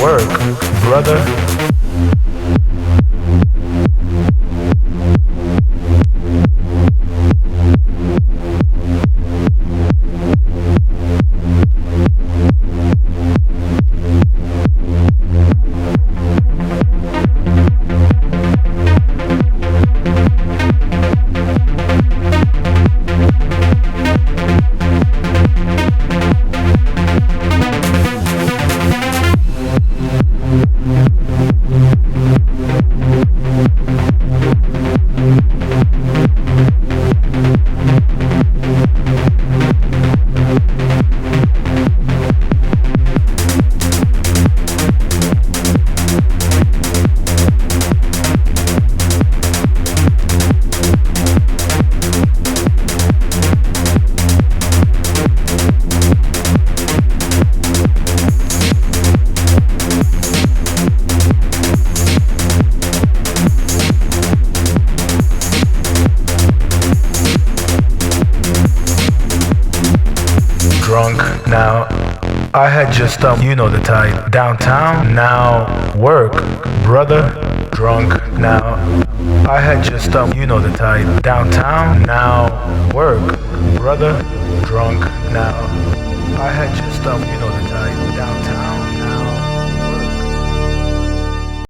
work, brother. Now, I had just, you know the type. Downtown, now, work, brother. Drunk, now, I had just, you know the type. Downtown, now, work, brother. Drunk, now, I had just, you know the type. Downtown.